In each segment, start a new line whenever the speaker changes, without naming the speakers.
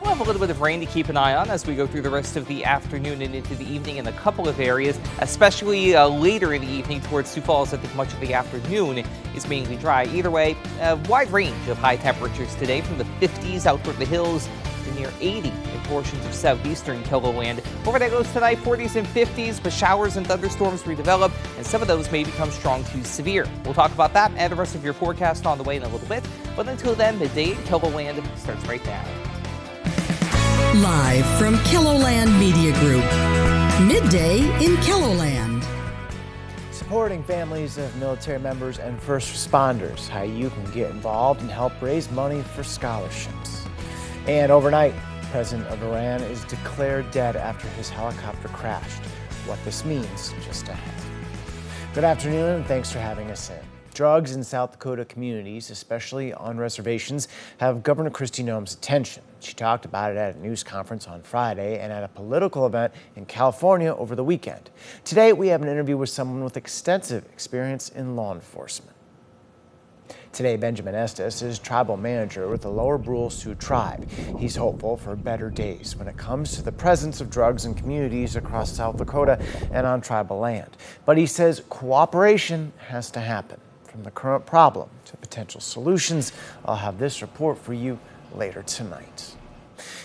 We'll have a little bit of rain to keep an eye on as we go through the rest of the afternoon and into the evening in a couple of areas, especially later in the evening towards Sioux Falls. I think much of the afternoon is mainly dry. Either way, a wide range of high temperatures today, from the 50s out toward the hills to near 80 in portions of southeastern KELOLAND. Overnight lows tonight, 40s and 50s, but showers and thunderstorms redevelop, and some of those may become strong to severe. We'll talk about that and the rest of your forecast on the way in a little bit. But until then, midday in KELOLAND starts right now.
Live from KELOLAND Media Group, midday in KELOLAND.
Supporting families of military members and first responders, how you can get involved and help raise money for scholarships. And overnight, the president of Iran is declared dead after his helicopter crashed. What this means just ahead. Good afternoon and thanks for having us in. Drugs in South Dakota communities, especially on reservations, have Governor Kristi Noem's attention. She talked about it at a news conference on Friday and at a political event in California over the weekend. Today, we have an interview with someone with extensive experience in law enforcement. Today, Benjamin Estes is tribal manager with the Lower Brule Sioux Tribe. He's hopeful for better days when it comes to the presence of drugs in communities across South Dakota and on tribal land. But he says cooperation has to happen. From the current problem to potential solutions, I'll have this report for you later tonight.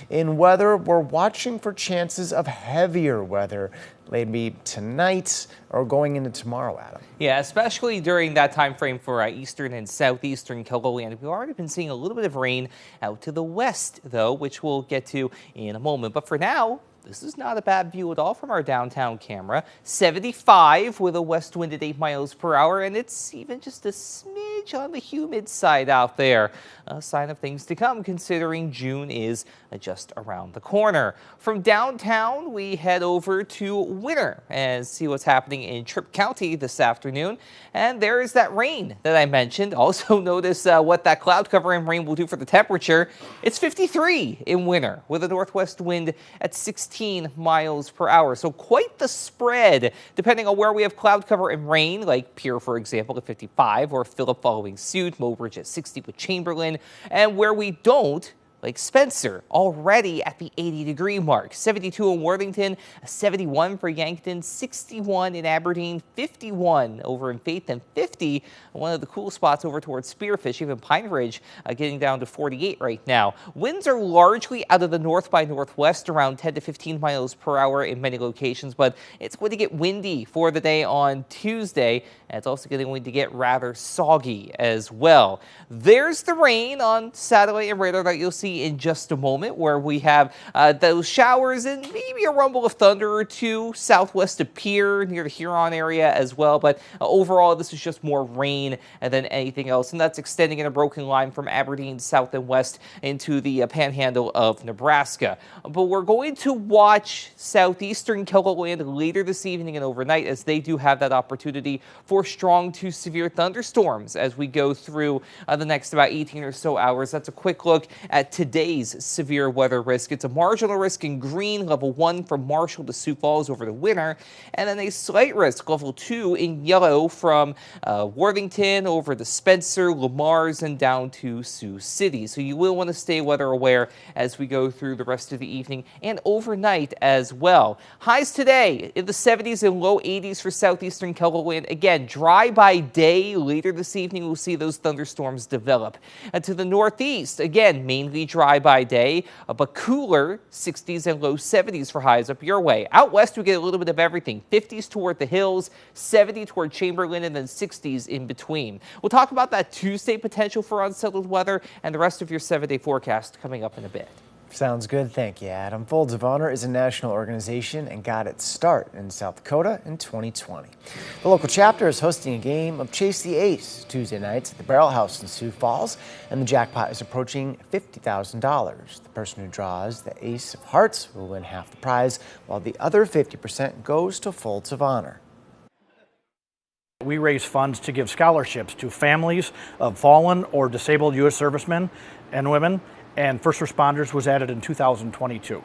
In weather, we're watching for chances of heavier weather, maybe tonight or going into tomorrow, Adam.
Yeah, especially during that time frame for eastern and southeastern KELOLAND. We've already been seeing a little bit of rain out to the west, though, which we'll get to in a moment. But for now, this is not a bad view at all from our downtown camera. 75 with a west wind at 8 miles per hour, and it's even just a smidge on the humid side out there. A sign of things to come, considering June is just around the corner. From downtown, we head over to Winter and see what's happening in Tripp County this afternoon. And there is that rain that I mentioned. Also notice what that cloud cover and rain will do for the temperature. It's 53 in Winter with a northwest wind at 16 miles per hour. So quite the spread, depending on where we have cloud cover and rain, like Pierre, for example, at 55, or Phillip following suit, Mobridge at 60 with Chamberlain, and where we don't, like Spencer, already at the 80-degree mark. 72 in Worthington, 71 for Yankton, 61 in Aberdeen, 51 over in Faith, and 50 one of the cool spots over towards Spearfish, even Pine Ridge getting down to 48 right now. Winds are largely out of the north by northwest, around 10 to 15 miles per hour in many locations, but it's going to get windy for the day on Tuesday, and it's also going to get rather soggy as well. There's the rain on satellite and radar that you'll see in just a moment, where we have those showers and maybe a rumble of thunder or two southwest of Pierre near the Huron area as well. But overall, this is just more rain than anything else, and that's extending in a broken line from Aberdeen south and west into the panhandle of Nebraska. But we're going to watch southeastern KELOLAND later this evening and overnight, as they do have that opportunity for strong to severe thunderstorms as we go through the next about 18 or so hours. That's a quick look at today's severe weather risk. It's a marginal risk in green, level 1 from Marshall to Sioux Falls over the winter, and then a slight risk, level 2 in yellow from Worthington over to Spencer, Lamar's, and down to Sioux City. So you will want to stay weather aware as we go through the rest of the evening and overnight as well. Highs today in the 70s and low 80s for southeastern KELOLAND. Again, dry by day. Later this evening, we'll see those thunderstorms develop. And to the northeast, again, mainly dry by day, but cooler, 60s and low 70s for highs up your way. Out west, we get a little bit of everything. 50s toward the hills, 70 toward Chamberlain, and then 60s in between. We'll talk about that Tuesday potential for unsettled weather and the rest of your 7-day forecast coming up in a bit.
Sounds good. Thank you, Adam. Folds of Honor is a national organization and got its start in South Dakota in 2020. The local chapter is hosting a game of Chase the Ace Tuesday nights at the Barrel House in Sioux Falls, and the jackpot is approaching $50,000. The person who draws the Ace of Hearts will win half the prize, while the other 50% goes to Folds of Honor.
We raise funds to give scholarships to families of fallen or disabled U.S. servicemen and women, and first responders was added in 2022.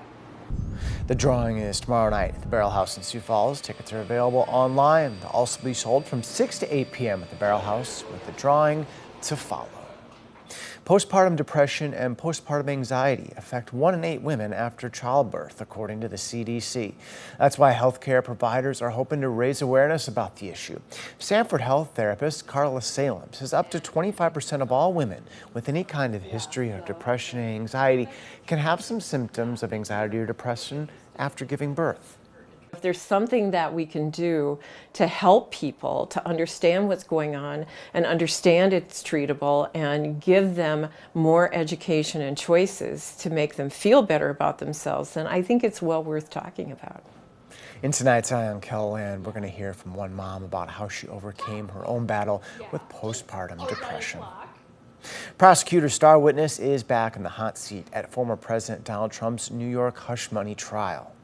The drawing is tomorrow night at the Barrel House in Sioux Falls. Tickets are available online. They'll also be sold from 6 to 8 p.m. at the Barrel House, with the drawing to follow. Postpartum depression and postpartum anxiety affect 1 in 8 women after childbirth, according to the CDC. That's why healthcare providers are hoping to raise awareness about the issue. Sanford Health therapist Carla Salem says up to 25% of all women with any kind of history of depression and anxiety can have some symptoms of anxiety or depression after giving birth.
If there's something that we can do to help people to understand what's going on and understand it's treatable and give them more education and choices to make them feel better about themselves, then I think it's well worth talking about.
In tonight's Eye on KELOLAND, we're going to hear from one mom about how she overcame her own battle with postpartum depression. Prosecutor star witness is back in the hot seat at former President Donald Trump's New York hush money trial.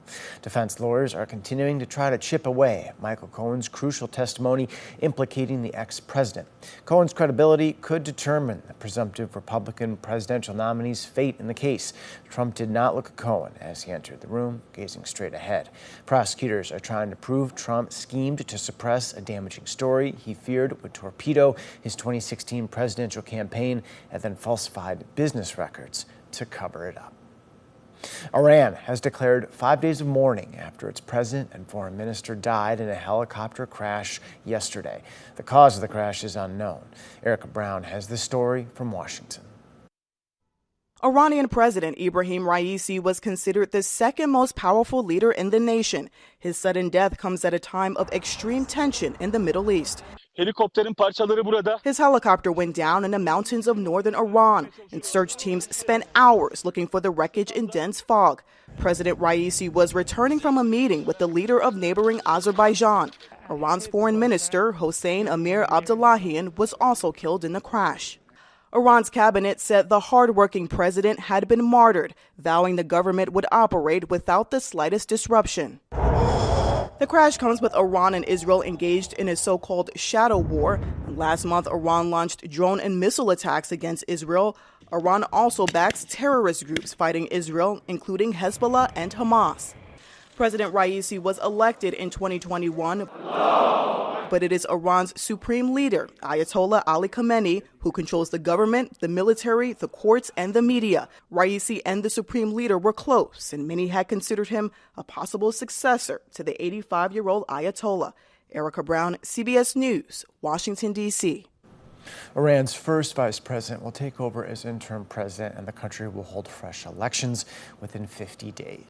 Defense lawyers are continuing to try to chip away at Michael Cohen's crucial testimony implicating the ex-president. Cohen's credibility could determine the presumptive Republican presidential nominee's fate in the case. Trump did not look at Cohen as he entered the room, gazing straight ahead. Prosecutors are trying to prove Trump schemed to suppress a damaging story he feared would torpedo his 2016 presidential campaign and then falsified business records to cover it up. Iran has declared 5 days of mourning after its president and foreign minister died in a helicopter crash yesterday. The cause of the crash is unknown. Erica Brown has this story from Washington.
Iranian President Ibrahim Raisi was considered the second most powerful leader in the nation. His sudden death comes at a time of extreme tension in the Middle East.
Helikopterin parçaları burada.
His helicopter went down in the mountains of northern Iran, and search teams spent hours looking for the wreckage in dense fog. President Raisi was returning from a meeting with the leader of neighboring Azerbaijan. Iran's foreign minister, Hossein Amir Abdullahian, was also killed in the crash. Iran's cabinet said the hardworking president had been martyred, vowing the government would operate without the slightest disruption. The crash comes with Iran and Israel engaged in a so-called shadow war. Last month, Iran launched drone and missile attacks against Israel. Iran also backs terrorist groups fighting Israel, including Hezbollah and Hamas. President Raisi was elected in 2021, but it is Iran's supreme leader, Ayatollah Ali Khamenei, who controls the government, the military, the courts, and the media. Raisi and the supreme leader were close, and many had considered him a possible successor to the 85-year-old Ayatollah. Erica Brown, CBS News, Washington, D.C.
Iran's first vice president will take over as interim president, and the country will hold fresh elections within 50 days.